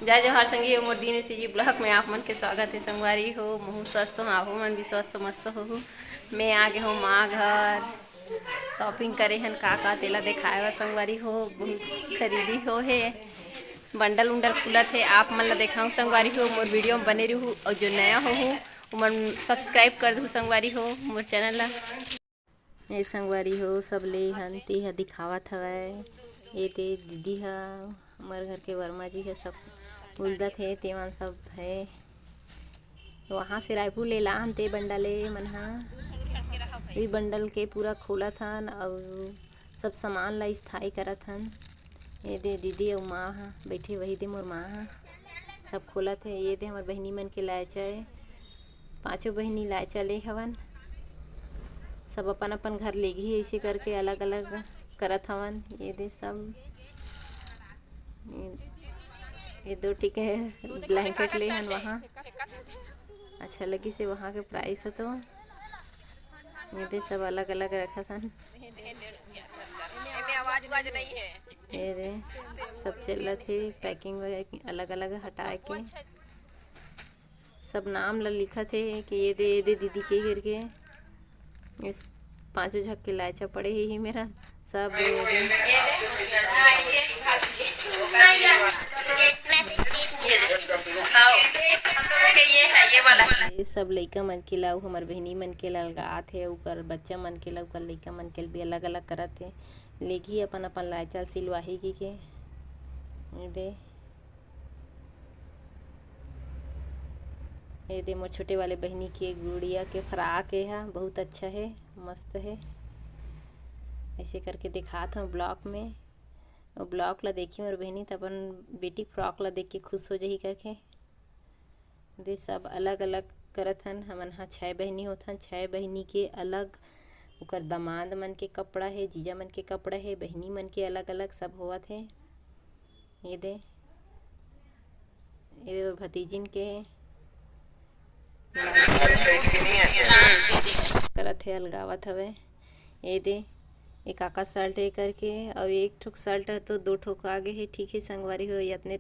जय जोहार संगी मोर दीन जी ब्लॉग में आप मन के स्वागत है। संगवारी हो महू स्वस्थ हो, आहू मन भी स्वस्थ मस्त हो। मैं आगे हो माँ घर शॉपिंग करे हन का तेला दिखाए वा संगवारी हो। बहुत खरीदी हो है, बंडल उंडल खुलत है। आप मन ला दिखाऊँ संगवारी हो। मोर वीडियो में बने रहू और जो नया हो मन सब्सक्राइब कर दू संगवारी हो मोर चैनल ला। ये संगवारी हो सब ले हन तेहा दिखावत हवय। ये ते दीदी हा हमारे घर के वर्मा जी है, सब उलदत है तेमन सब है। वहाँ से रायपुर ले लान ते बंडले मन हा ये बंडल के पूरा खोलत हन और सब सामान ला स्थाई करत हन। ये दे दीदी और माँ हा बैठे, वही दे मोर माँ हा सब खोलत है। ये दे हमार बहनी मन के लाए चाय, पाँचों बहनी लाए चले हवन। सब अपन अपन घर ले गई ऐसे करके अलग अलग करत हवन। ये दे सब ये दो ठीक है ब्लैंकेट ले हन वहाँ अच्छा लगी से वहाँ के प्राइस है। तो ये दे सब अलग अलग रखा था। ये दे सब चल थे पैकिंग वगैरह अलग अलग हटा के सब नाम ला लिखा थे कि ये दे दीदी के गिर के इस पांचों झक के लाचा पड़े ही मेरा सब ये सब लइका मन के ला हमार बहनी मन के लगात है। उकर बच्चा मन के ला उकर लइका मन के भी अलग अलग करत है। लेगी अपन अपन लाचा सिलवाही की के ये दे मोर छोटे वाले बहनी के गुड़िया के फ्राक है, बहुत अच्छा है, मस्त है। ऐसे करके दिखात हूँ ब्लॉग में। और ब्लॉग ला देखी मोर बहनी तो अपन बेटी फ्रॉक ला देख के खुश हो जाही करके दे सब अलग अलग करत हन। हमन हा 6 बहनी होत हन, 6 बहनी के अलग उकर दामाद मन के कपड़ा है, जीजा मन के कपड़ा है, बहनी मन के अलग अलग सब होवत है। ये दे भतीजिन के करत है अलगावत हवे। ये दे एक आका शर्ट है करके और एक ठोक शर्ट है तो 2 ठोक आगे है। ठीक है संगवारी हो इतने